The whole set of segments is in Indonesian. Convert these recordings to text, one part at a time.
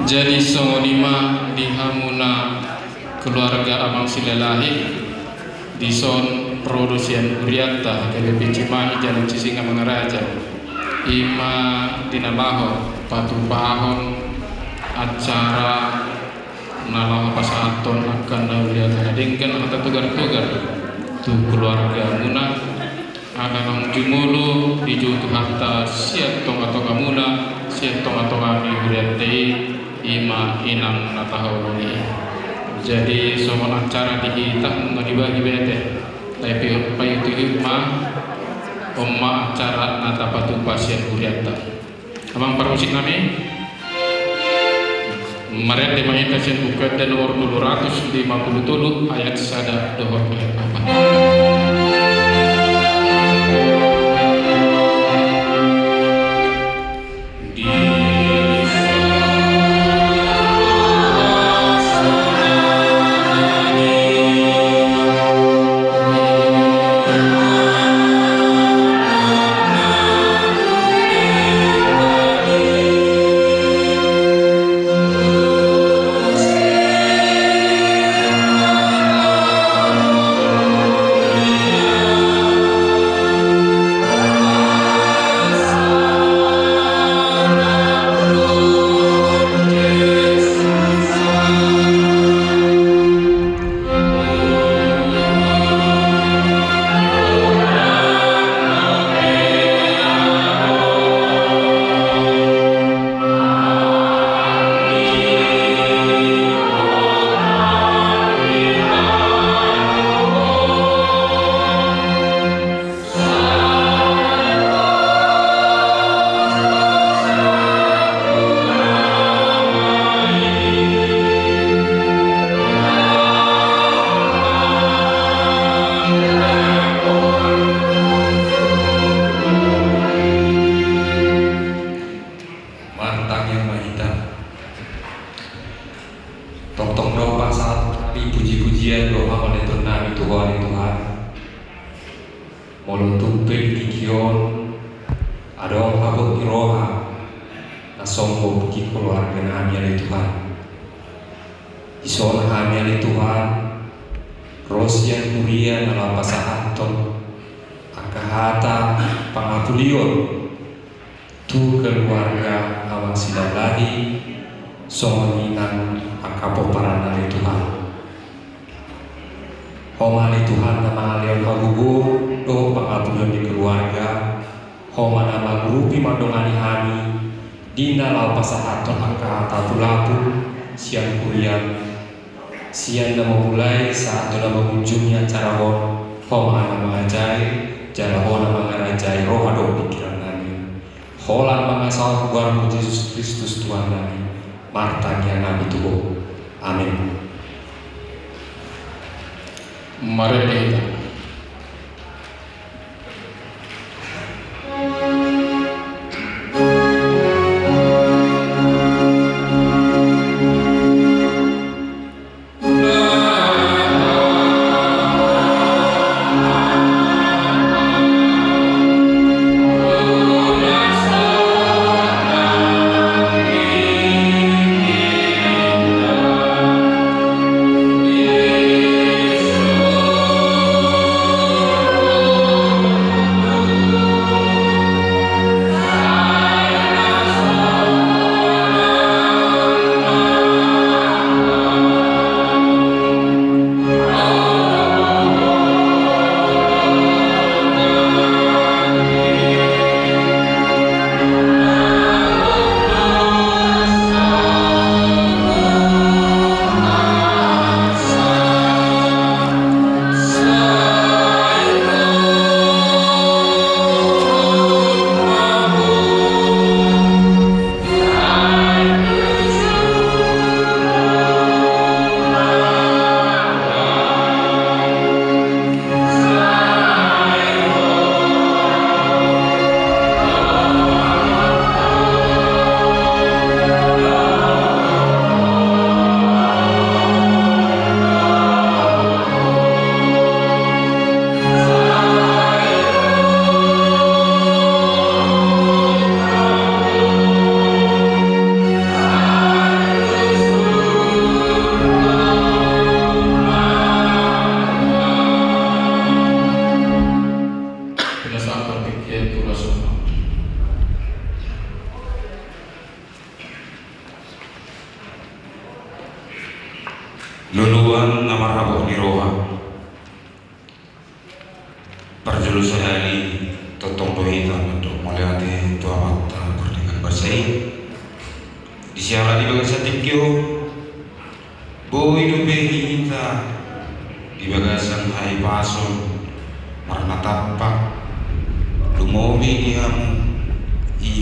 Jadi songonima di hamuna keluarga Abang Silelahi di son produksian Uriata KBP Cimahi Jalan Cisinga Mangaraja ima dinalaho patu pahon acara nalaho pasaton akan Uriata hadengkan atau tugar-tugar tu keluarga muna akan jumulu di jutu harta siatong atau kamuna siatong atau kami Uriata ima inang natahawuni. Jadi semua acara dihitak dibagi bete tapi payuti ma acara natapatu pasien Uriata. Abang permusik nami Mari demai kasih buka dan nomor 257 ayat sada doa ayat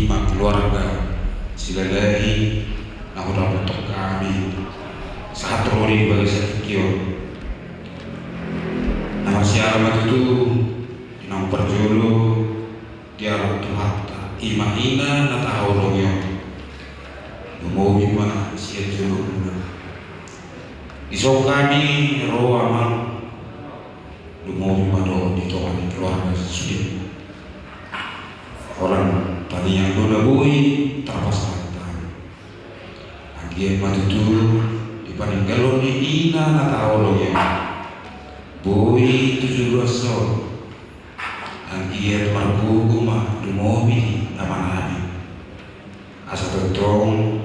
'Ima keluarga silalahi na udah untuk kami saat rori bagi setikio na masyarakat itu inang perjolo dia Tuhan ima ina na tahu logyo lumobi mana siya jolo iso kami roa mang lumobi mado dito kami keluarga sudah orang tadi yang dodabui terpasang agie matutu dipaninggalon ni ina na tao lo ya bui 17 tahun agie marguguma dumobi nama nabi asa totong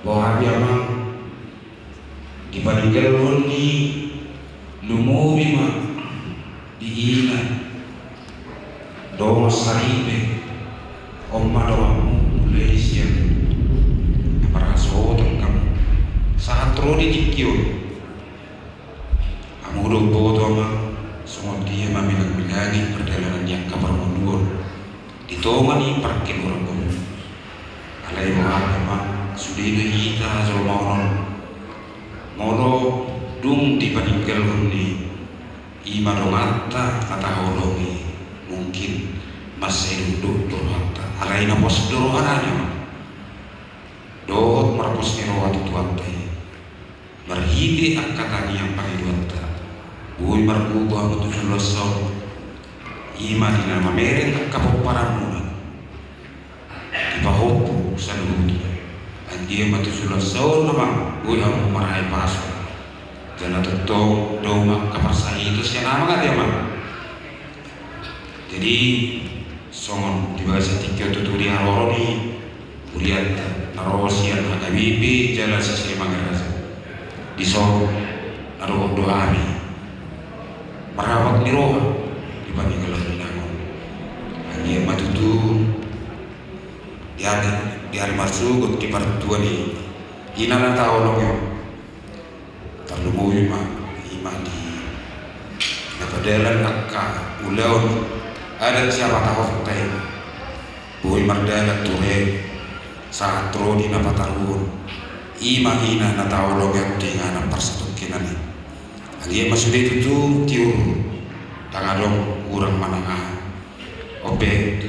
bahwa amang dipaninggalon ni lumobi ma di ina dong saribe Omma doamu mulai siang Maraso tengkam saat rodi dikio Amudo bodo ama semua dia mamilang-milangi perjalanan yang kabar mundur ditomani parkir orang pun alai mahal sudah hita sol maunon molo dung dipaninggal ni ima dongata kata holongi mungkin masih duduk berwakta alai na pos dorohananya dohot marapos ni rohat itu antai marhidi akatani yang pakai duata bui margugo ang 17 tahun ima di nama mereng kapok paramuna di bahopo sa luto anjie matu 17 tahun namang bui ang marahay paso jana tetong doma kaparsahi itu siya nama kan dia mah jadi songon di bahasa tiga tuturi haroni uliat narosian hagabibi jalan sisi mangarasa di song naruh doami merawat niroha di paninggalan binangon hanya matutu di hari marsugut di partua ni inana tao nongyo terlalu ima di napadalan akka ulaun ada siapa tahu teh boy mardana ture saat rodi na patarun ima ina na tahu logat dengan persatu kinani agie masude itu tiur tangadong kurang mananga ope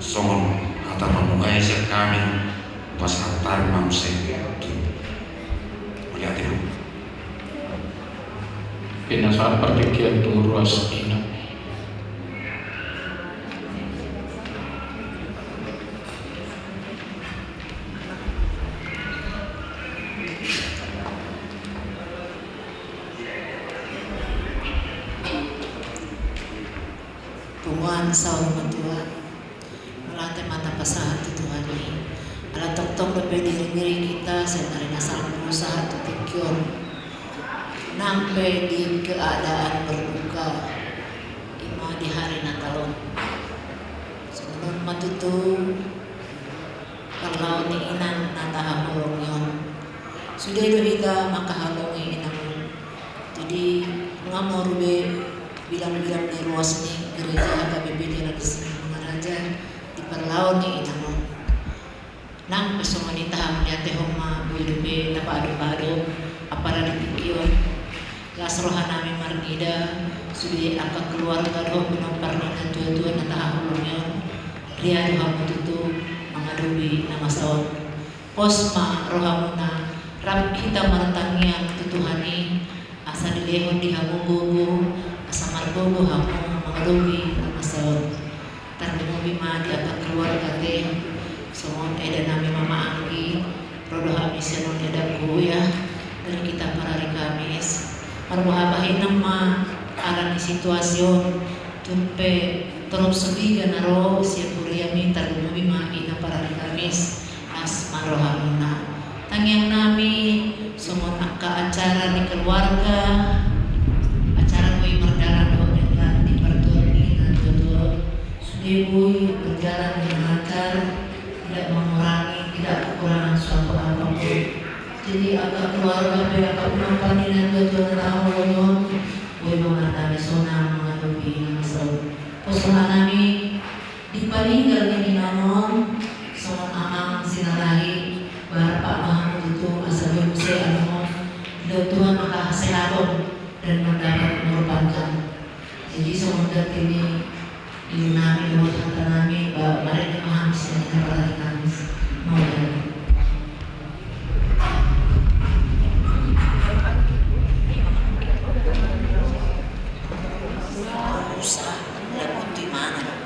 songon atau pamungai sia kami pasatan mamse melihat itu Pinasaat pertikian turuas ina Tuhan saur matua melatih mata pasahat Tuhan ini alat tok lebih diri kita senari nasal berusaha tutikyon nampai di keadaan berduka ima di hari Natalon sebelum matutu kalau ni inan nataha holongyon sudah itu kita maka halongi inang jadi ngamor be bilang-bilang di ruas ni gereja KBBD lagi sini mengaraja di perlawan ni inang nang pesongan itaham ni ate homa buidupe tapa adu-adu apara dipikir las rohana mi margida sudi aka keluarga doh menompar ni tua-tua nataha hulungyon ria doha mututu mangadubi nama saon posma rohamuna rab kita marantangian tutuhani asa dilehon di hamugugu asa margogo hamu mangadubi nama saon tardengo bima di aka keluarga teh somon eda nami mama anggi rodo hamis yanon eda ya dari kita para hari Kamis marbuhabahin nama arani situasyon tumpe torop sebiga naro siya kuriami tardengo bima ina para hari Kamis as marohamuna tangyang nami somon aka acara di keluarga acara koi merdaran do dengan di pertuan ini nanti sudebuy berjalan dengan lancar tidak mengurangi, tidak kekurangan suatu apapun. Jadi agak keluarga agak penonton dan tujuan tahun boleh mengatasi sonam mengadupi nasab. Posohan nami dipaninggal ini namun sonam amang sinarahi bapak mahu sabi mo sa ano, Tuhan makakasalaton dan mendapat mengorbankan. Jadi semoga ini namin lewat kata namin bahwa mereka memahami sedang pada kami mau dari. Usah, lebih di mana?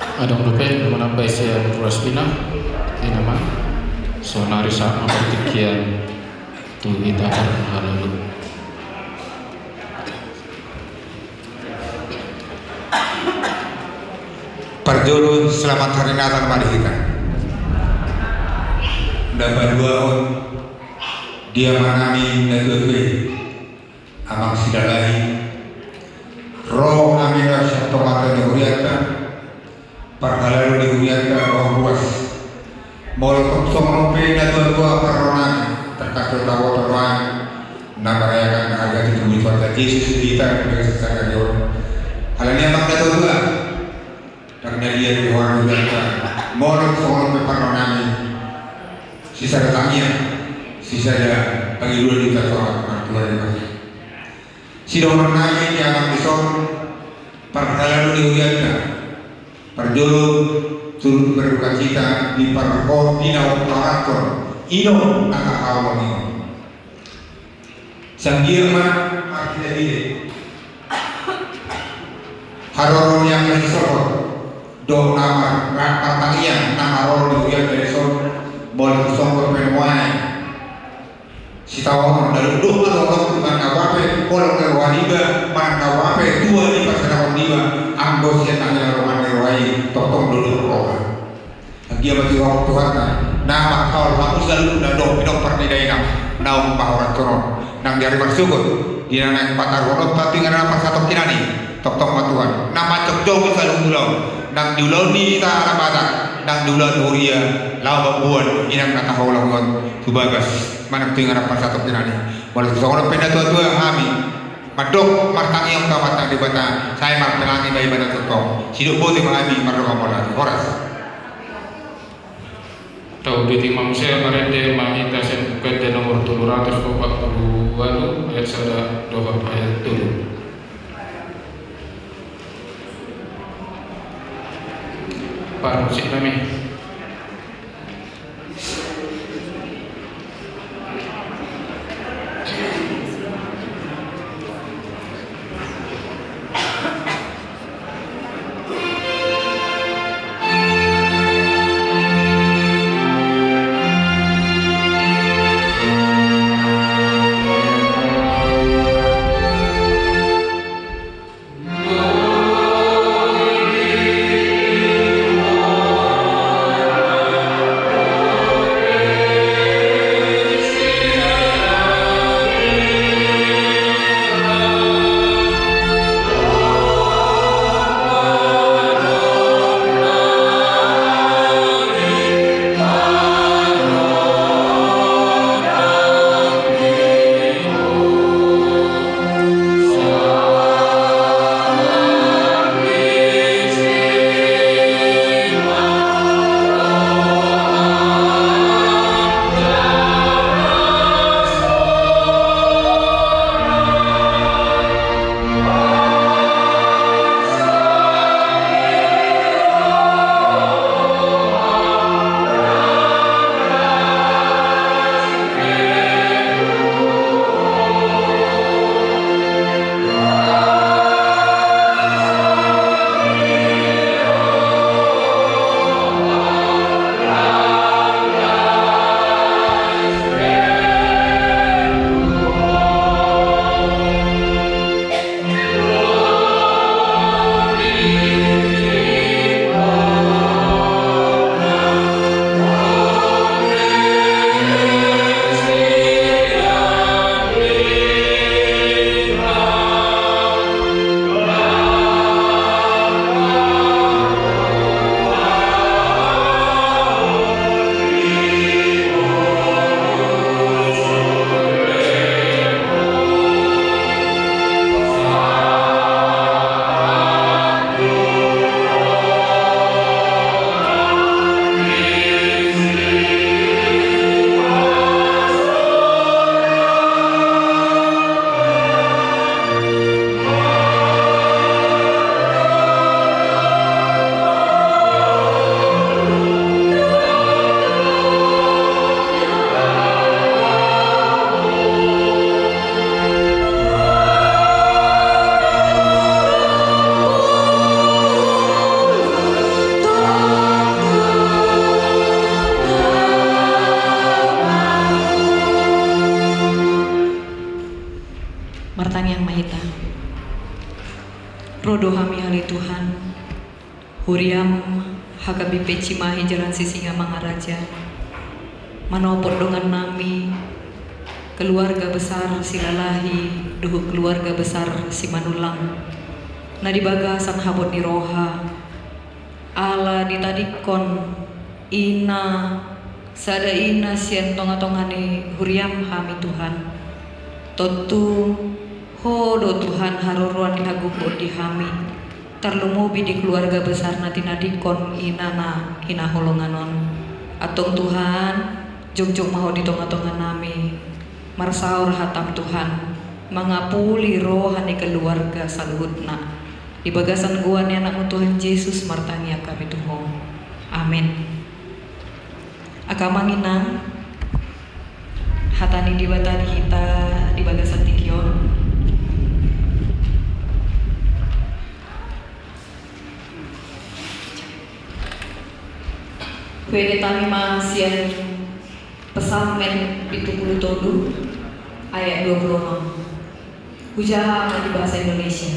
Adong lupa menambah siang ruas bina di nama sonari sama pertikian tu kita lalu. Parjolo selamat hari Natal mari kita. Dapat dua dia manami negeri amang sidalai roh amira syakto mata neguriata parhalalu neguriata roh ruas mol somrope na dua parronani terkasih tahu terang namarayakan harga itu pada Yesus kita sebagai sesama Dior halanya amang na dua karena dia di orang neguriata mol somrope parronani sisa datangnya sisa dia bagi dua kita soal keluar dari sidang menangis yang akan dison perjalanan di Urianda perjolo turut berduka cita di parkon pinau parator ino naka awal ini sang girma artinya ini haroron yang disokot do nama rapatangian nama haroron di Urianda dison boleh disokot penuai si tawang dari doa orang bukan kawape orang terwaniba man kawape dua di pasar waniba ambos yang tanya roman derwai totong dulu roha dia bagi orang Tuhan nama kau aku selalu nadong pinong pernidaina naum pahorat koron nang dari bersukut di nang patar koron tapi ngana pasatok kinani tok matuhan nama cok jauh selalu ulau nang diulau ni ta arabata nang diulau Nuria lau babuan inang nakahau lawan kubagas mana tu yang harapan satu tinani walau seorang penda tua kami madok martangi yang tamat di bata saya martangi bayi bata tutup hidup boleh mengalami madok amolan horas Tahu di timang saya merende mahita sen bukan nomor 742 ayat sada doa ayat 7 Pak musik kami dohami hali Tuhan. Huriam hakabipe cimahi jalan sisinga mangaraja. Manopot dengan nami keluarga besar silalahi duhu keluarga besar si manulang. Nadibaga sang habot ni roha. Ala ditadikon ina sada ina sian tonga-tongane huriam hami Tuhan. Totu hodo Tuhan haruruan dihagupot dihami. Tarlumubi di keluarga besar natinadikon inana hina holonganon. Atong Tuhan jog-jog maho di tonga-tonga nami. Marsaur hatam Tuhan mangapuli rohani keluarga saluhutna. Di bagasan gua ni anak Tuhan Yesus martania kami Tuhan. Amin. Akamanginang hatani dibatani kita di bagasan tikion. Pwede tami masian pesamen pitu puluh tolu ayat 26. Ujaha di bahasa Indonesia.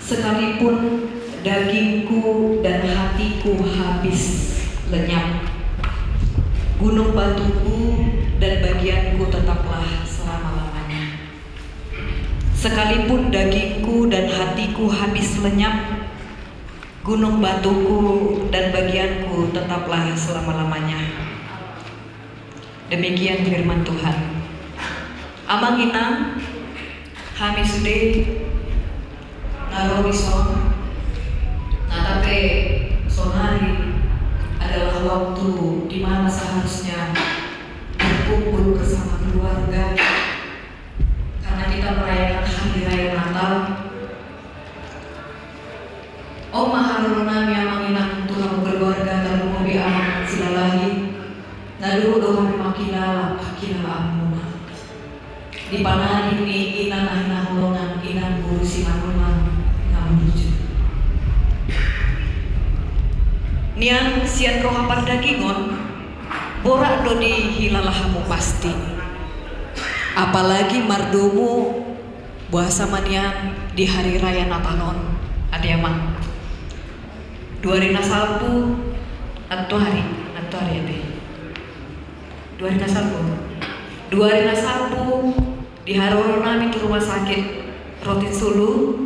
Sekalipun dagingku dan hatiku habis lenyap, gunung batuku dan bagianku tetaplah selama-lamanya. Sekalipun dagingku dan hatiku habis lenyap, gunung batuku dan bagianku tetaplah selama-lamanya. Demikian firman Tuhan. Amang inang kami sudah narorison natape sonari adalah waktu di mana seharusnya berkumpul bersama keluarga karena kita merayakan hari raya Natal. Oma harunami amang inang Tuhan keluarga dan mobi aman silalahi nadu dohan makinala amuna di panah ini inan ahina holongan inan buru simanungan ngamuju nian sian roha pardagingon borak do di hilalahamu pasti apalagi mardomu bahasa manian di hari raya Natalon ada emang 2001 atau hari ada 2001 di Haroro nami di rumah sakit Rotin Sulu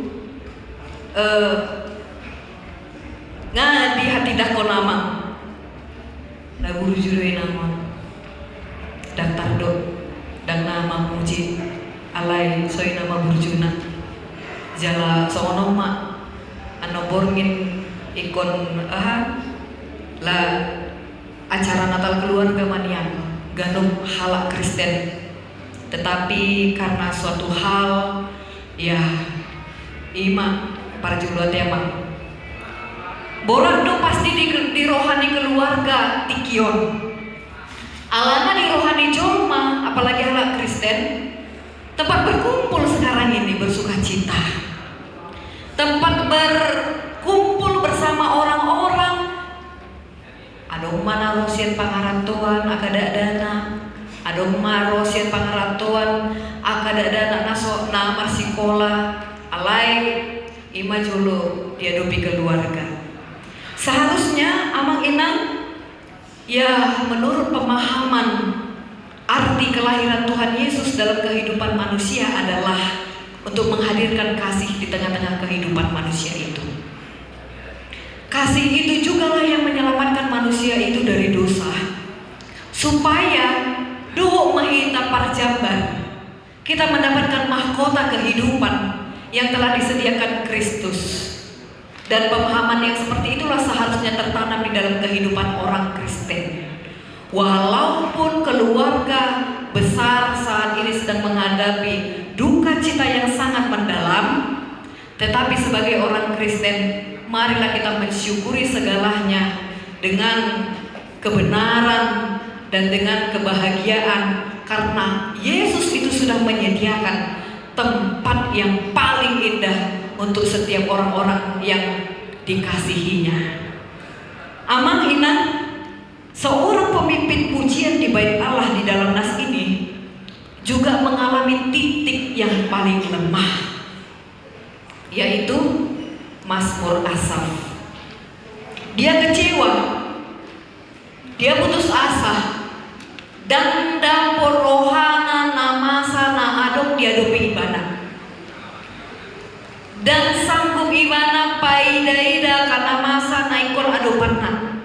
di hati dako nama na guru juru nama daftar do dan nama muji alai soi nama burjuna jala sonoma ano borngin ikon la acara Natal keluarga manian ganung halak Kristen. Tetapi karena suatu hal ya ima para juluat emang borak dong pasti di rohani keluarga tikion alana di rohani joma apalagi halak Kristen tempat berkumpul sekarang ini bersuka cita tempat berkumpul bersama orang-orang ada mana rosian pangarantuan akada dana ada marosian pangaratuan akada dana naso na marsikola alai ima jolo diadopi keluarga. Seharusnya amang inang ya menurut pemahaman arti kelahiran Tuhan Yesus dalam kehidupan manusia adalah untuk menghadirkan kasih di tengah-tengah kehidupan manusia itu. Kasih itu juga lah yang menyelamatkan manusia itu dari dosa supaya doh mahita parjamban kita mendapatkan mahkota kehidupan yang telah disediakan Kristus dan pemahaman yang seperti itulah seharusnya tertanam di dalam kehidupan orang Kristen. Walaupun keluarga besar saat ini sedang menghadapi duka cita yang sangat mendalam, tetapi sebagai orang Kristen marilah kita mensyukuri segalanya dengan kebenaran dan dengan kebahagiaan karena Yesus itu sudah menyediakan tempat yang paling indah untuk setiap orang-orang yang dikasihinya. Amang inang seorang pemimpin pujian di bait Allah di dalam nas ini juga mengalami titik yang paling lemah, yaitu Mazmur Asaf. Dia kecewa, dia putus asa, dan dapur rohana nama sana adok diadopi ibana. Dan sanggup ibana paidaida karena masa naikol adopanna.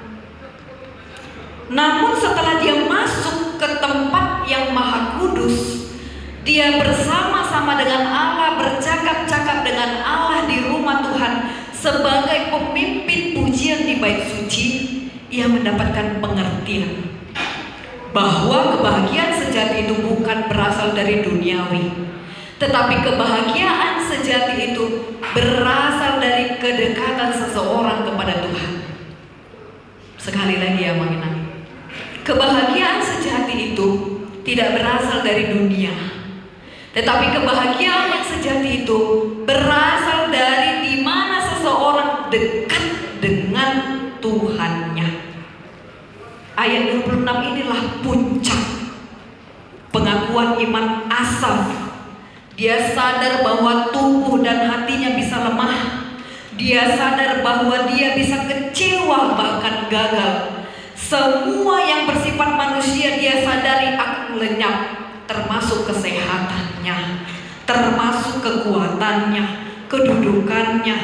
Namun setelah dia masuk ke tempat yang maha kudus, dia bersama-sama dengan Allah, bercakap-cakap dengan Allah di rumah Tuhan sebagai pemimpin pujian di bait suci. Ia mendapatkan pengertian bahwa kebahagiaan sejati itu bukan berasal dari duniawi, tetapi kebahagiaan sejati itu berasal dari kedekatan seseorang kepada Tuhan. Sekali lagi ya mengenai kebahagiaan sejati itu tidak berasal dari dunia, tetapi kebahagiaan yang sejati itu berasal dari di mana seseorang dekat dengan Tuhannya. Ayat 26 inilah puncak pengakuan iman Asaf. Dia sadar bahwa tubuh dan hatinya bisa lemah. Dia sadar bahwa dia bisa kecewa, bahkan gagal. Semua yang bersifat manusia dia sadari akan lenyap, termasuk kesehatannya, termasuk kekuatannya, kedudukannya,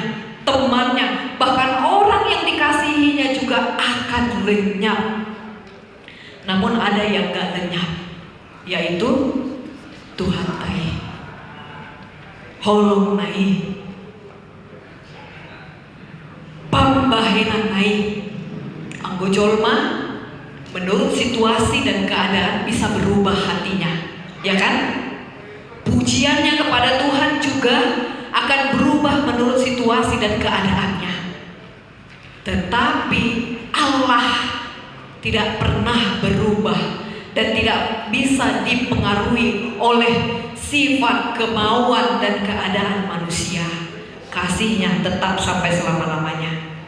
temannya, bahkan orang yang dikasihinya juga akan lenyap. Namun ada yang gak lenyap, yaitu Tuhan tai. Holong nai, pambahenan nai, anggo jolma menurut situasi dan keadaan bisa berubah hatinya, ya kan? Pujiannya kepada Tuhan juga akan berubah menurut situasi dan keadaannya. Tetapi Allah tidak pernah berubah dan tidak bisa dipengaruhi oleh sifat, kemauan, dan keadaan manusia. Kasih-Nya tetap sampai selama-lamanya.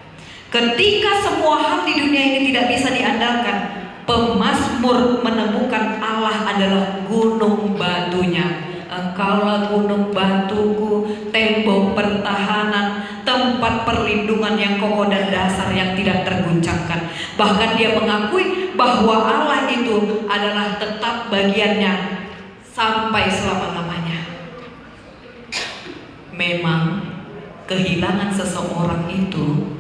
Ketika semua hal di dunia ini tidak bisa diandalkan, pemazmur menemukan Allah adalah gunung batunya. Engkaulah gunung batuku, tembok pertahanan, tempat perlindungan yang kokoh dan dasar yang tidak terguncangkan. Bahkan dia mengakui bahwa Allah itu adalah tetap bagiannya sampai selama-lamanya. Memang kehilangan seseorang itu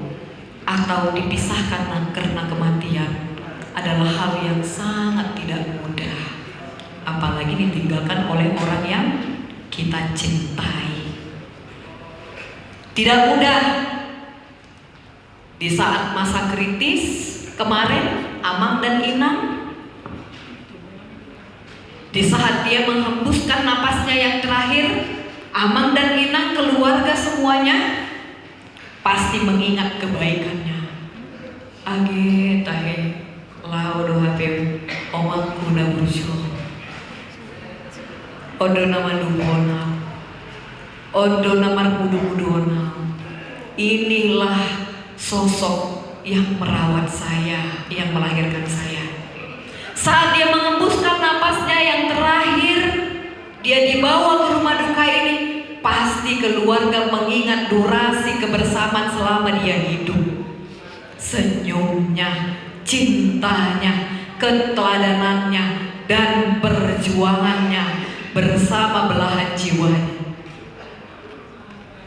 atau dipisahkan karena kematian adalah hal yang sangat tidak mudah. Apalagi ditinggalkan oleh orang yang kita cintai. Tidak mudah. Di saat masa kritis kemarin, Amang dan Inang, di saat dia menghembuskan napasnya yang terakhir, Amang dan Inang, keluarga semuanya pasti mengingat kebaikannya. Age tahe lao doa pe omang kuna burjo. Odo nama duhona, odo nama budu-budona. Inilah sosok yang merawat saya, yang melahirkan saya. Saat dia mengembuskan napasnya yang terakhir, dia dibawa ke rumah duka ini. Pasti keluarga mengingat durasi kebersamaan selama dia hidup. Senyumnya, cintanya, keteladanannya, dan perjuangannya bersama belahan jiwanya.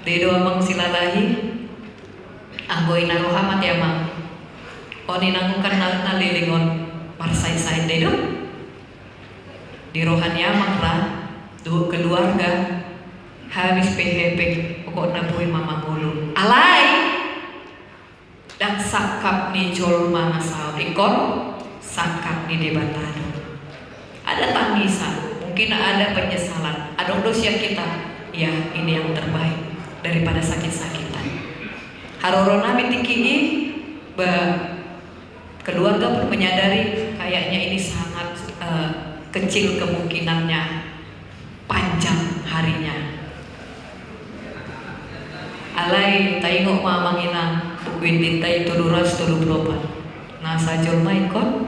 Dedo amang silalahi, anggoy na rohamat ya mang. Oni nangukan nalilingon marsay-say dedo. Di rohani amang ra, duh keluarga habis PHP pokok nabuhi mama mulu. Alay dan sakap ni jolma nasal ikon, sakap ni debatado. Ada tangisan, mungkin ada penyesalan, ada dosa kita. Ya, ini yang terbaik daripada sakit-sakitan. Harorona mitiki keluarga pun menyadari kayaknya ini sangat kecil kemungkinannya panjang harinya. Alay taingok mamangina bukuin tintai tuduras tulu berobat. Nasa jolma ikon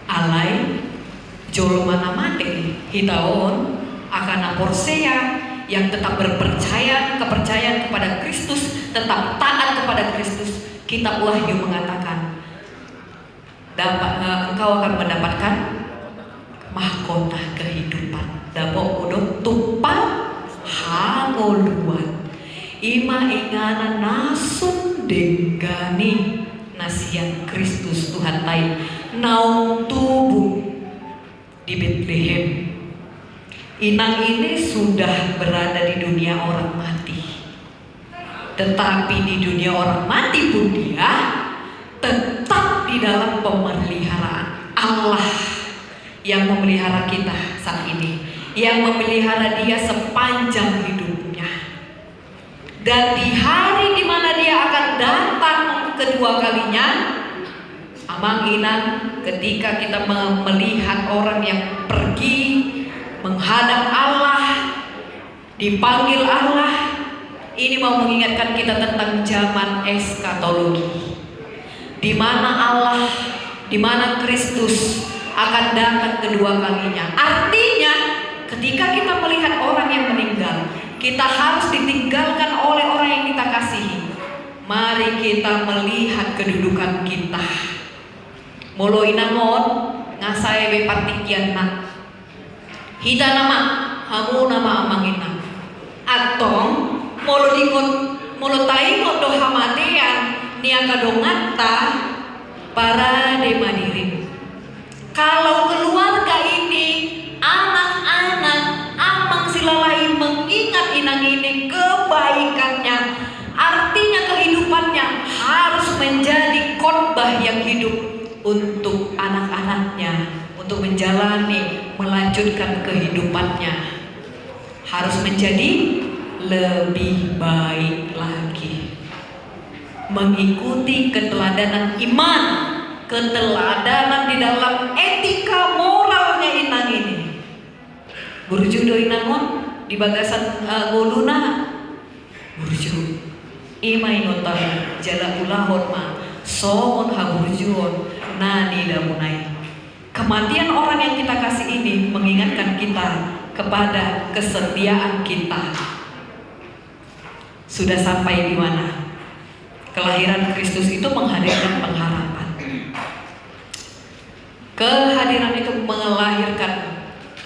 alay jolma namate hitaon akan aporsea yang tetap kepercayaan kepada Kristus, tetap taat kepada Kristus. Kitab Wahyu mengatakan, engkau akan mendapatkan mahkota kehidupan. Dapok udah tumpah hangoluan. Ima ingana nasun degani nasian Kristus Tuhan tai naung tubuh di Bethlehem. Inang ini sudah berada di dunia orang mati, tetapi di dunia orang mati pun dia tetap di dalam pemeliharaan Allah yang memelihara kita saat ini, yang memelihara dia sepanjang hidupnya. Dan di hari dimana dia akan datang kedua kalinya, amang inang, ketika kita melihat orang yang pergi menghadap Allah, dipanggil Allah, ini mau mengingatkan kita tentang zaman eskatologi, di mana Allah, di mana Kristus akan datang kedua kalinya. Artinya ketika kita melihat orang yang meninggal, kita harus ditinggalkan oleh orang yang kita kasihi. Mari kita melihat kedudukan kita. Molo inangon ngasai be partikian nak. Hita nama hamu nama amangina. Atong molo taingot do hamatean niaga dongata para demadirin. Kalau keluarga ini, anak-anak, amang silalain mengingat inang ini kebaikannya, artinya kehidupannya harus menjadi khotbah yang hidup untuk anak-anaknya, untuk melanjutkan kehidupannya, harus menjadi lebih baik lagi, mengikuti keteladanan iman, keteladanan di dalam etika moralnya inang ini. Burju do inangon di bagasan goluna burju ima inotan jala ulahon ma somon haburjuon nani damunai. Kematian orang yang kita kasih ini mengingatkan kita kepada kesetiaan kita. Sudah sampai di mana? Kelahiran Kristus itu menghadirkan pengharapan.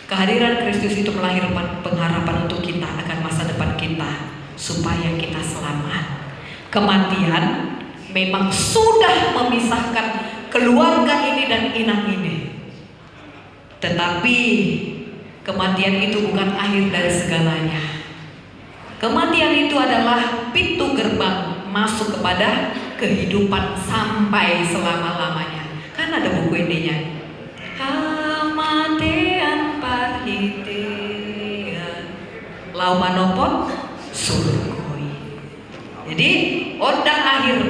Kehadiran Kristus itu melahirkan pengharapan untuk kita akan masa depan kita, supaya kita selamat. Kematian memang sudah memisahkan keluarga ini dan inang ini, tetapi kematian itu bukan akhir dari segalanya. Kematian itu adalah pintu gerbang masuk kepada kehidupan sampai selama-lamanya. Kan ada buku ininya. Kematian pahitian lau manopot surgoi. Jadi odang akhir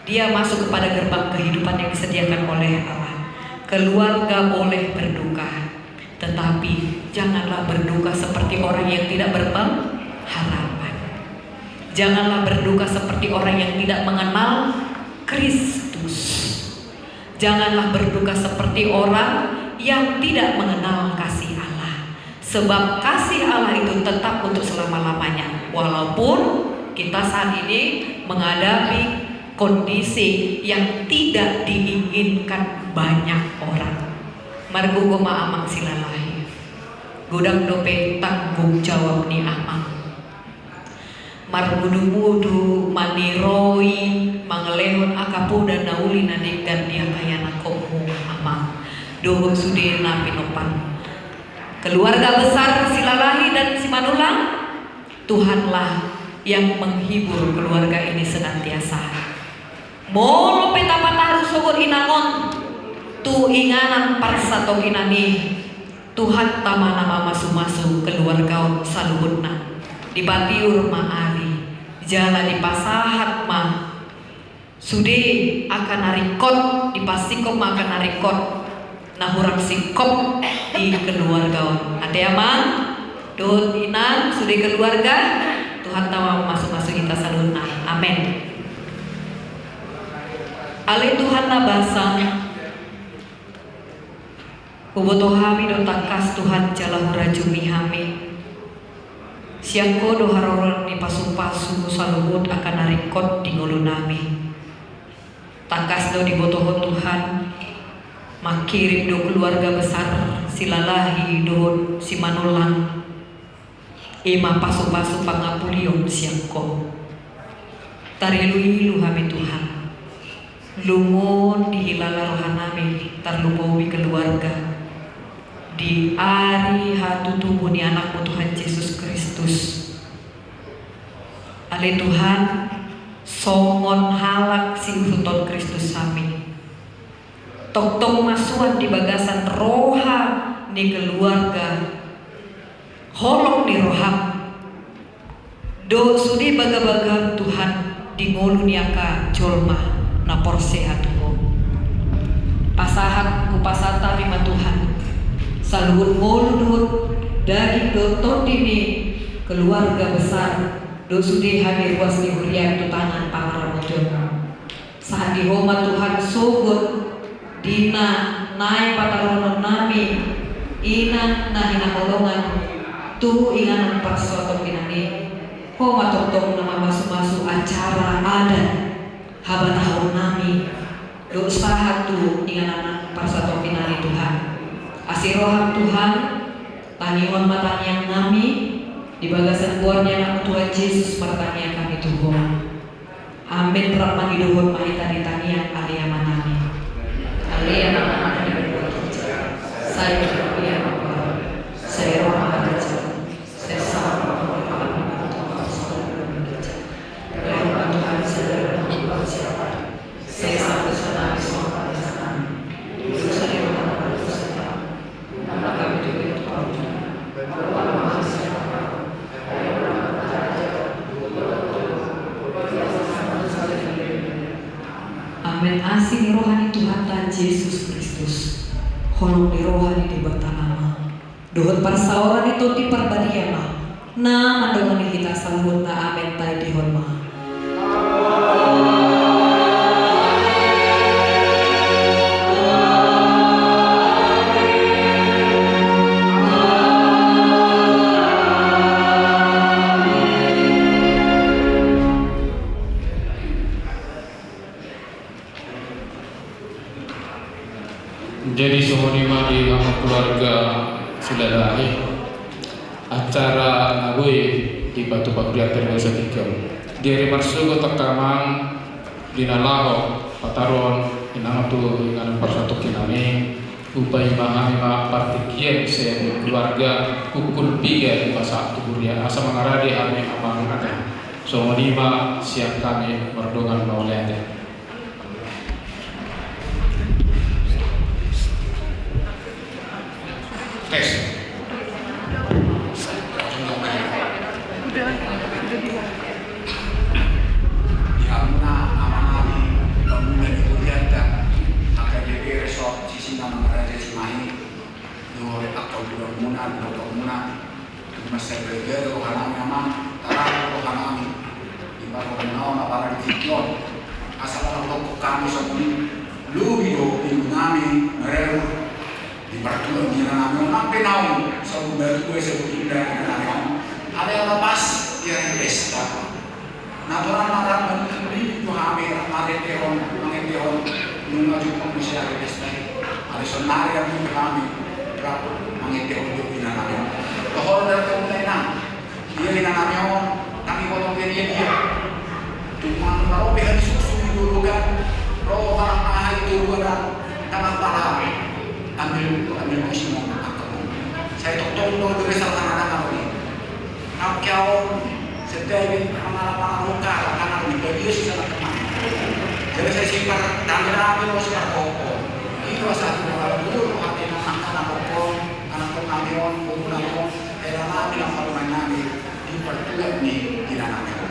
dia masuk kepada gerbang kehidupan yang disediakan oleh Allah. Keluarga boleh berduka, tetapi janganlah berduka seperti orang yang tidak berpengharapan. Janganlah berduka seperti orang yang tidak mengenal Kristus. Janganlah berduka seperti orang yang tidak mengenal kasih Allah. Sebab kasih Allah itu tetap untuk selama-lamanya. Walaupun kita saat ini menghadapi kondisi yang tidak diinginkan banyak orang. Margo goma amang silalahi. Gudang dope tanggung jawab ni amang. Marbudu-budu maniroi mangelehon akapu dan nauli nadikan dia kaya nakomu amang. Doho sudena pinopan. Keluarga besar silalahi dan simanulang, Tuhanlah yang menghibur keluarga ini senantiasa. Molo petapa taru sogot inangon tu inganan parsatong inani Tuhan tama nama masu-masu keluarga saluhutna di batiur maari jala di pasahat ma sude akan narikot di pasikop akan narikot nahurang sikop di keluarga ade amang dot inan sude keluarga Tuhan tama masuk-masuk kita saluhutna amin. Ale Tuhan na basang kuboto hami do takas Tuhan jalahura jumi hami Siangko do haroron ni pasu-pasu saluhut akan narikot di ngulu nami. Takas do dibotohon Tuhan, makirim do keluarga besar silalahi do si manulang. Ima pasu-pasu pangapulion siangko. Tarilu-ilu hami Tuhan. Lungon di hilala rohanami tarlupawi keluarga. Di ari hatu tubuh ni anakmu Tuhan Yesus Kristus. Ale Tuhan songon halak si usuton Kristus sami. Tok-tok masuan di bagasan roha ni keluarga. Holok ni roham. Do sudi baga-baga Tuhan di ngolu niaka jolma na porse hatumu. Pasahat kupasata lima Tuhan. Saluhut ngolu dari doton dini keluarga besar do sudi hadir ruas di hurian tu tangan pangaramudon. Saat di homa Tuhan sogot dina naik pataronon nami ina nahina holongan tu inganan parsoto pinani homa totong nama masu-masu acara adat haba tahun nami do sahat tu inganan parsoto pinani Tuhan. Asiroham Tuhan, taniwan matanian nami, di bagasan buahnya nama Tuhan Yesus pertanian kami Tuhan. Amin rahmani duhun mahita di tanian aliyama nami. Aliyama nami berbuat hijau. Saya berpihak Allah. Saya roh maharaja. Saya sama Tuhan Tuhan Tuhan saya berbuat siapa. Saya satu sana semua sana. Itu saya Amin asih rohani Tuhan Tuhan Yesus Kristus. Holong di rohani di batanama. Dohon parsauran itu di perbadiama. Na mandongani kita sambut na amin tay di horma. Jadi semonima di nama keluarga Silalahi acara nabui di Batu Bakriat Tergasa 3 dari Marsugo Tekamang Dinalaho Pataron inama tu dengan persatu kinani upai mahami partikian saya keluarga ukul biga di masa tubuhnya asa mengaradi ame amang ada semonima siap kami berdongan maulanya. Saya totong do dari salah anak ini. Kau sedai pengalaman luka karena dia sudah kemana. Jadi saya simpan kamera itu sudah kokoh. Itu satu hal dulu hati anak kokoh, anak kamion, kamion, karena bilang kalau mana di pertugas nih tidak namanya.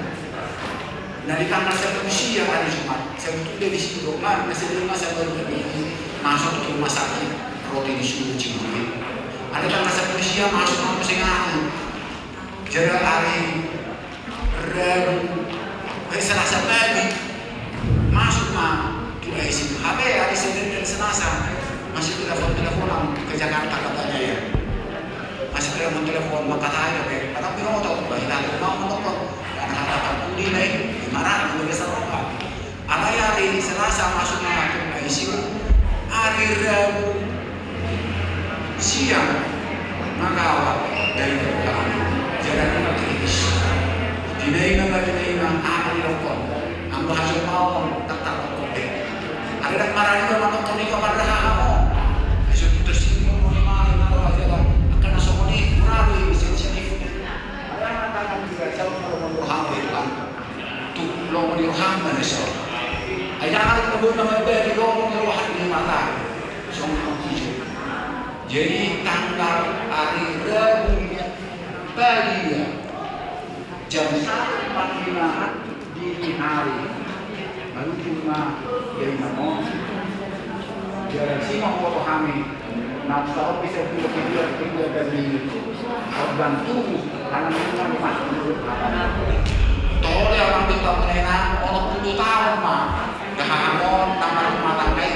Nah di kamar saya usia hari Jumat, saya betul di situ doang, masih di rumah saya baru masuk ke rumah sakit, roti di situ Cibubur. Ada kamar saya usia masuk ke Singaru, jarak hari Selasa pagi masuk di ICU. HP hari Senin dan Selasa masih teleponan ke Jakarta katanya ya. segera mentelepon makataya be tapi no tahu bayi nanti mau menelpon dan kata kuli naik marah dengan biasa apa alai hari Selasa masuk mengatur ICU hari Rabu siang magawat dari perjalanan jalan kritis dinaingan ahli rokok ang bahasa mau tetap rokok ada dak marah juga menonton di kamar kamu isu tersinggung mau mana naruh aja lah akan masuk ni melalui sensitif ada akan juga jauh kalau hamil kan tu long di hamil so ada hal yang nama dari long di hamil mata semua hijau jadi tanggal hari Rabu pagi jam 1.45 dini hari lalu cuma dari nama jalan simang foto kami nak tahu bisa video dari organ tubuh karena memang masuk mulut tolong ya orang tua menena orang 10 tahun mah dahamon tamar rumah tangga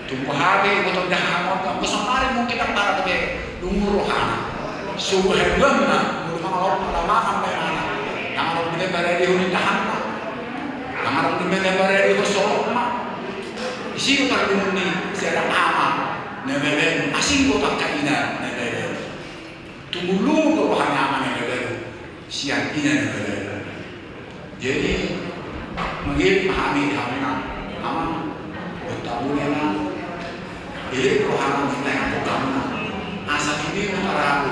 tunggu hari betul dahamon kamu semari mungkin antara tebe lumur rohana subuh benar rumah Allah lama sampai mana yang orang tidak berada di unit dahamon yang orang tidak berada di Solo isi utar dunia sedang aman nebelen asing kota kaina nebelen tunggu lu rohana aman nebelen siang ini nebelen jadi mungkin pahami aman bertabuhnya ini rohana kita yang pertama asa ini utara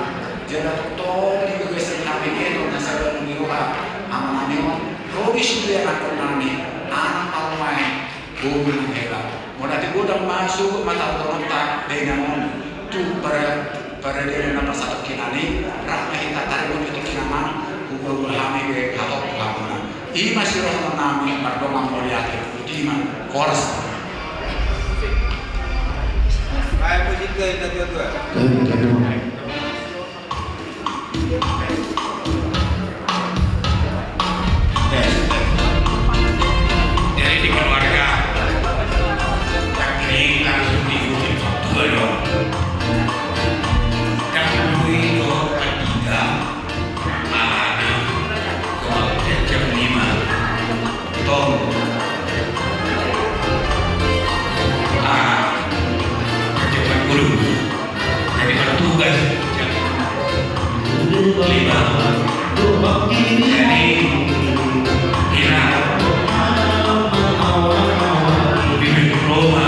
jadi tol di kebiasaan kami itu nasabah mengiruha aman-aman robis itu yang akan nani anak almai bumi menghela mau nanti godang masuk mata terontak dengan tu pada dia nama satu kinani rakna kita tarik untuk kinamang ubah hami ke atau pengamuna ini masih roh nami berdomang mulia utiman kors Baik puji Tuhan kita Tuhan. Jadi di keluarga ini langsung diikuti faktor dong. Kan dulu itu ketiga hari ke jam 5 Tom kerjakan dulu jadi bertugas jam 5 jadi kira bibit Roma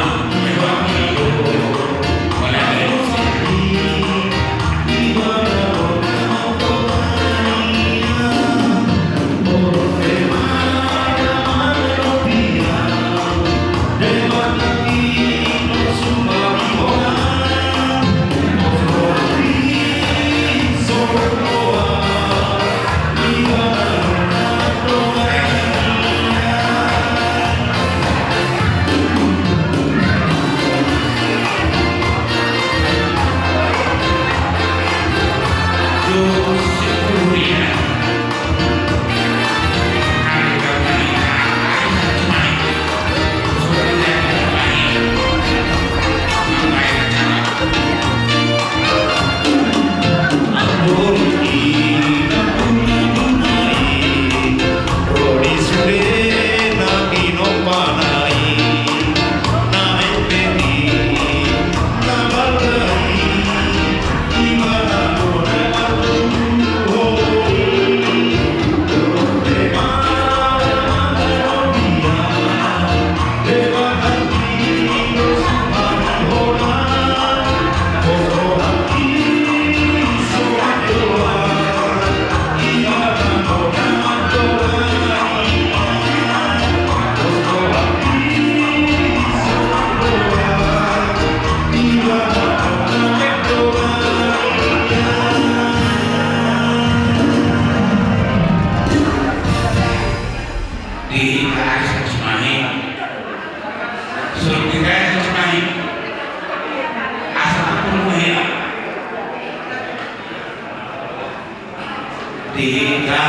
Tiga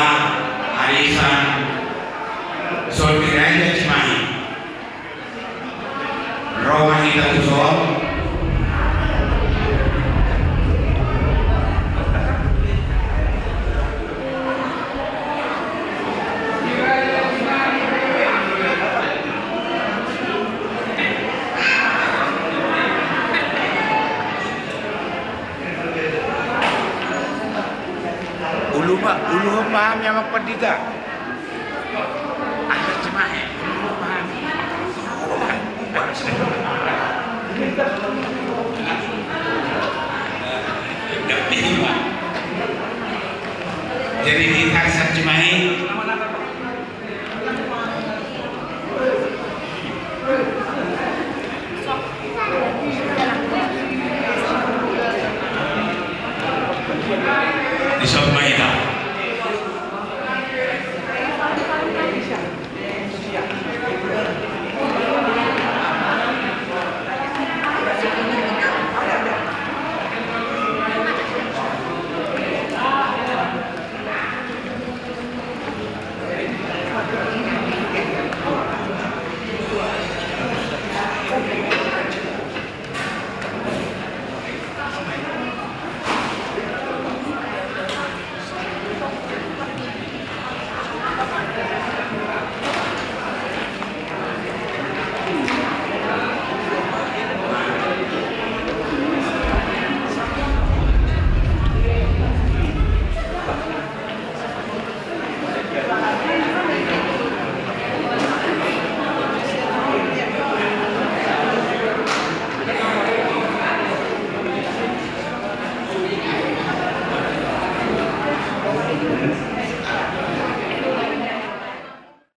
arisan solmiranya cimahi Roma kita usol Dita. Ada cemahe. Jadi di hari Sabtu Cimahi